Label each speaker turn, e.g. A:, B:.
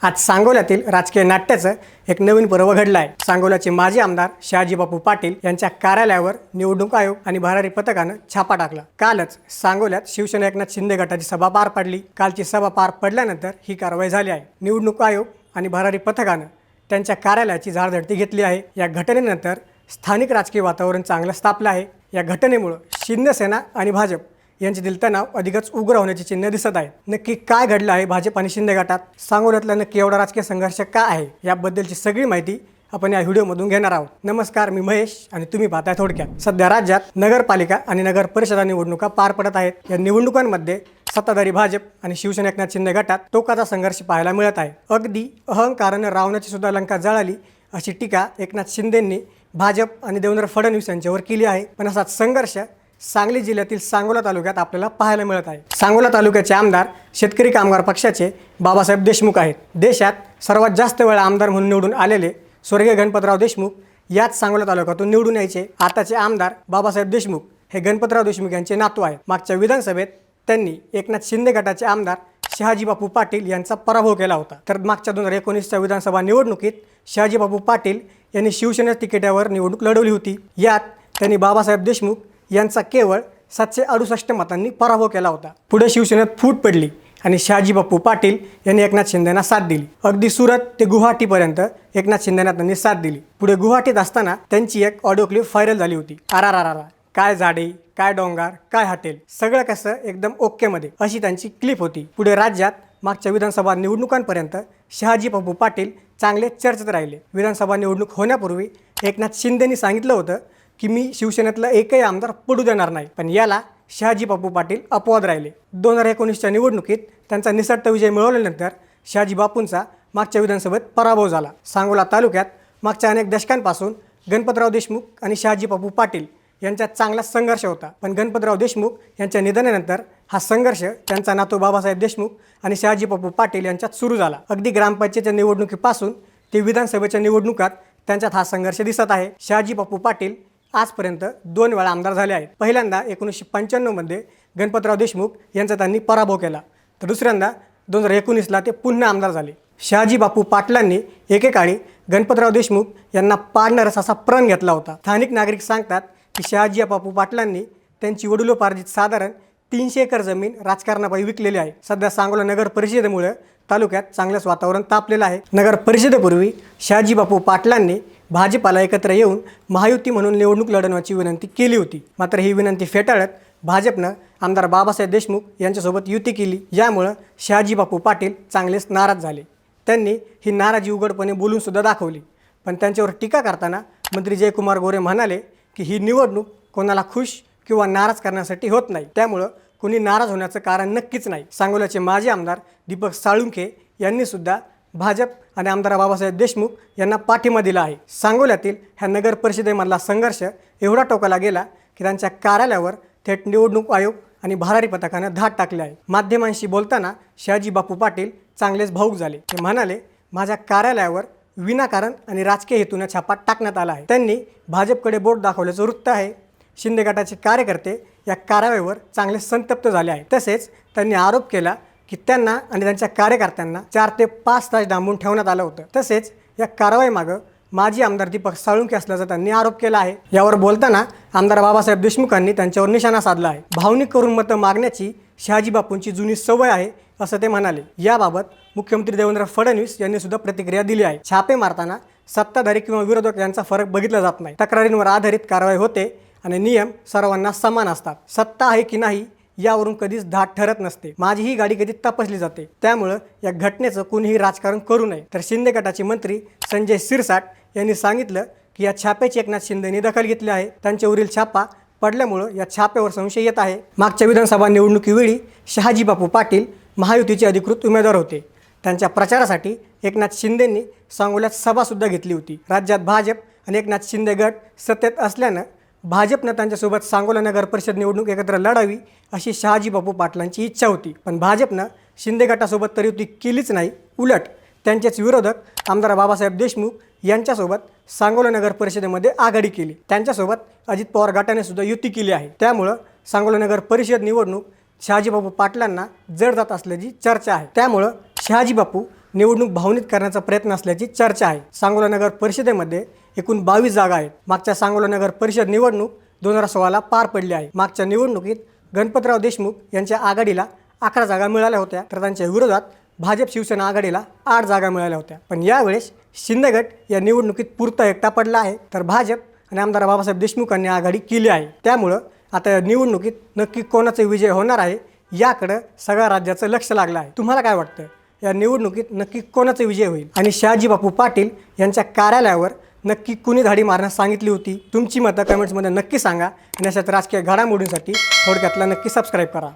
A: आज सांगोल्यातील राजकीय नाट्याचं एक नवीन पर्व घडलं आहे। सांगोल्याचे माजी आमदार शहाजीबापू पाटील यांच्या कार्यालयावर निवडणूक आयोग आणि भरारी पथकानं छापा टाकला। कालच सांगोल्यात शिवसेना एकनाथ शिंदे गटाची सभा पार पडली। कालची सभा पार पडल्यानंतर ही कारवाई झाली आहे। निवडणूक आयोग आणि भरारी पथकानं त्यांच्या कार्यालयाची झाडझडती घेतली आहे। या घटनेनंतर स्थानिक राजकीय वातावरण चांगलं तापलं आहे। या घटनेमुळे शिंदेसेना आणि भाजप यांच्यातील तणाव अधिकच उग्र होण्याची चिन्ह दिसत आहेत। नक्की काय घडलं आहे भाजप आणि शिंदे गटात, सांगोल्यातला नक्की एवढा राजकीय संघर्ष का आहे, याबद्दलची सगळी माहिती आपण या व्हिडिओमधून घेणार आहोत। नमस्कार, मी महेश आणि तुम्ही पाहताय थोडक्यात। सध्या राज्यात नगरपालिका आणि नगर परिषदा निवडणुका पार पडत आहेत। या निवडणुकांमध्ये सत्ताधारी भाजप आणि शिवसेना एकनाथ शिंदे गटात टोकाचा संघर्ष पाहायला मिळत आहे। अगदी अहंकाराने रावणाची सुद्धा लंका जळाली अशी टीका एकनाथ शिंदेंनी भाजप आणि देवेंद्र फडणवीस यांच्यावर केली आहे। पण असाच संघर्ष सांगली जिल्ह्यातील सांगोला तालुक्यात आपल्याला पाहायला मिळत आहे। सांगोला तालुक्याचे आमदार शेतकरी कामगार पक्षाचे बाबासाहेब देशमुख आहेत। देशात सर्वात जास्त वेळा आमदार म्हणून निवडून आलेले स्वर्गीय गणपतराव देशमुख याच सांगोला तालुक्यातून निवडून यायचे। आताचे आमदार बाबासाहेब देशमुख हे गणपतराव देशमुख यांचे नातू आहेत। मागच्या विधानसभेत त्यांनी एकनाथ शिंदे गटाचे आमदार शहाजीबापू पाटील यांचा पराभव केला होता। तर मागच्या 2019च्या विधानसभा निवडणुकीत शहाजीबापू पाटील यांनी शिवसेना तिकिटावर निवडणूक लढवली होती। यात त्यांनी बाबासाहेब देशमुख यांचा केवळ 768 मतांनी पराभव केला होता। पुढे शिवसेनेत फूट पडली आणि शहाजीबापू पाटील यांनी एकनाथ शिंदेंना साथ दिली। अगदी सुरत ते गुवाहाटीपर्यंत एकनाथ शिंदेंना त्यांनी साथ दिली। पुढे गुवाहाटीत असताना त्यांची एक ऑडिओ क्लिप व्हायरल झाली होती। आरारारा, काय झाडे, काय डोंगर, काय हॉटेल, सगळं कसं एकदम ओके मध्ये, अशी त्यांची क्लिप होती। पुढे राज्यात मागच्या विधानसभा निवडणुकांपर्यंत शहाजीबापू पाटील चांगले चर्चेत राहिले। विधानसभा निवडणूक होण्यापूर्वी एकनाथ शिंदेंनी सांगितलं होतं की मी शिवसेनेतला एकही आमदार पडू देणार नाही, पण याला शहाजीबापू पाटील अपवाद राहिले। 2019च्या निवडणुकीत त्यांचा निसटता विजय मिळवल्यानंतर शहाजीबापूंचा मागच्या विधानसभेत पराभव झाला। सांगोला तालुक्यात मागच्या अनेक दशकांपासून गणपतराव देशमुख आणि शहाजीबापू पाटील यांच्यात चांगला संघर्ष होता, पण गणपतराव देशमुख यांच्या निधनानंतर हा संघर्ष त्यांचा नातू बाबासाहेब देशमुख आणि शहाजीबापू पाटील यांच्यात सुरू झाला। अगदी ग्रामपंचायतीच्या निवडणुकीपासून ते विधानसभेच्या निवडणुकात त्यांच्यात हा संघर्ष दिसत आहे। शहाजीबापू पाटील आजपर्यंत 2 वेळा आमदार झाले आहेत। पहिल्यांदा 1995 मध्ये गणपतराव देशमुख यांचा त्यांनी पराभव केला, तर दुसऱ्यांदा 2019ला ते पुन्हा आमदार झाले। शहाजीबापू पाटलांनी एकेकाळी गणपतराव देशमुख यांना पाडणारच असा प्रण घेतला होता। स्थानिक नागरिक सांगतात की शहाजीबापू पाटलांनी त्यांची वडिलोपार्जित साधारण 300 एकर जमीन राजकारणापायी विकलेली आहे। सध्या सांगोला नगर परिषदेमुळे तालुक्यात चांगलंच वातावरण तापलेलं आहे। नगर परिषदेपूर्वी शहाजीबापू पाटलांनी भाजपाला एकत्र येऊन महायुती म्हणून निवडणूक लढवण्याची विनंती केली होती, मात्र ही विनंती फेटाळत भाजपनं आमदार बाबासाहेब देशमुख यांच्यासोबत युती केली। यामुळं शहाजीबापू पाटील चांगलेच नाराज झाले। त्यांनी ही नाराजी उघडपणे बोलून सुद्धा दाखवली, पण त्यांच्यावर टीका करताना मंत्री जयकुमार गोरे म्हणाले की ही निवडणूक कोणाला खुश किंवा नाराज करण्यासाठी होत नाही, त्यामुळं कोणी नाराज होण्याचं कारण नक्कीच नाही। सांगोल्याचे माजी आमदार दीपक साळुंखे यांनी सुद्धा भाजप आणि आमदार बाबासाहेब देशमुख यांना पाठिंबा दिला आहे। सांगोल्यातील ह्या नगर परिषदेमधला संघर्ष एवढा टोकाला गेला की त्यांच्या कार्यालयावर थेट निवडणूक आयोग आणि भरारी पथकानं धाड टाकले आहे। माध्यमांशी बोलताना शहाजीबापू पाटील चांगलेच भावूक झाले। ते म्हणाले, माझ्या कार्यालयावर विनाकारण आणि राजकीय हेतूने छापा टाकण्यात आला आहे। त्यांनी भाजपकडे बोट दाखवल्याचं वृत्त आहे। शिंदे गटाचे कार्यकर्ते या कारवाईवर चांगले संतप्त झाले आहेत। तसेच त्यांनी आरोप केला की त्यांना आणि त्यांच्या कार्यकर्त्यांना 4 ते 5 तास डांबून ठेवण्यात आलं होतं। तसेच या कारवाईमागं माजी आमदार दीपक साळुंखे असल्याचा त्यांनी आरोप केला आहे। यावर बोलताना आमदार बाबासाहेब देशमुखांनी त्यांच्यावर निशाणा साधला आहे। भावनिक करून मतं मागण्याची शहाजीबापूंची जुनी सवय आहे असं ते म्हणाले। याबाबत मुख्यमंत्री देवेंद्र फडणवीस यांनी सुद्धा प्रतिक्रिया दिली आहे। छापे मारताना सत्ताधारी किंवा विरोधक यांचा फरक बघितला जात नाही। तक्रारींवर आधारित कारवाई होते आणि नियम सर्वांना समान असतात। सत्ता आहे की नाही यावरून कधीच धाट ठरत नसते। माझी ही गाडी कधी तपासली जाते, त्यामुळं या घटनेचं कोणीही राजकारण करू नये। तर शिंदे गटाचे मंत्री संजय शिरसाट यांनी सांगितलं की या छाप्याची एकनाथ शिंदेंनी दखल घेतली आहे। त्यांच्यावरील छापा पडल्यामुळं या छाप्यावर संशय येत आहे। मागच्या विधानसभा निवडणुकीवेळी शहाजीबापू पाटील महायुतीचे अधिकृत उमेदवार होते। त्यांच्या प्रचारासाठी एकनाथ शिंदेंनी सांगोल्यात सभासुद्धा घेतली होती। राज्यात भाजप आणि एकनाथ शिंदे गट सत्तेत असल्यानं भाजपनं त्यांच्यासोबत सांगोला नगर परिषद निवडणूक एकत्र लढावी अशी शहाजीबापू पाटलांची इच्छा होती, पण भाजपनं शिंदे गटासोबत तर युती केलीच नाही। उलट त्यांचेच विरोधक आमदार बाबासाहेब देशमुख यांच्यासोबत सांगोला नगर परिषदेमध्ये आघाडी केली। त्यांच्यासोबत अजित पवार गटाने सुद्धा युती केली आहे। त्यामुळं सांगोला नगर परिषद निवडणूक शहाजीबापू पाटलांना जड जात असल्याची चर्चा आहे। त्यामुळं शहाजीबापू निवडणूक भावनिक करण्याचा प्रयत्न असल्याची चर्चा आहे. सांगोला नगर परिषदेमध्ये एकूण 22 जागा आहेत. मागच्या सांगोला नगर परिषद निवडणूक 2016ला पार पडली आहे. मागच्या निवडणुकीत गणपतराव देशमुख यांच्या आघाडीला 11 जागा मिळाल्या होत्या, तर त्यांच्या विरोधात भाजप शिवसेना आघाडीला 8 जागा मिळाल्या होत्या. पण यावेळेस शिंदे गट या निवडणुकीत पुरता एकटा पडला आहे, तर भाजप आणि आमदार बाबासाहेब देशमुखांनी आघाडी केली आहे. त्यामुळं आता या निवडणुकीत नक्की कोणाचा विजय होणार आहे याकडं सगळ्या राज्याचं लक्ष लागलं आहे. तुम्हाला काय वाटतं, या निवडणुकीत नक्की कोणाचा विजय होईल आणि शहाजी बापू पाटील यांच्या कार्यालयावर नक्की कुणी धाडी मारण्यास सांगितली होती? तुमची मतं कमेंट्समध्ये नक्की सांगा आणि अशाच राजकीय घडामोडींसाठी थोडक्यातला नक्की सबस्क्राईब करा.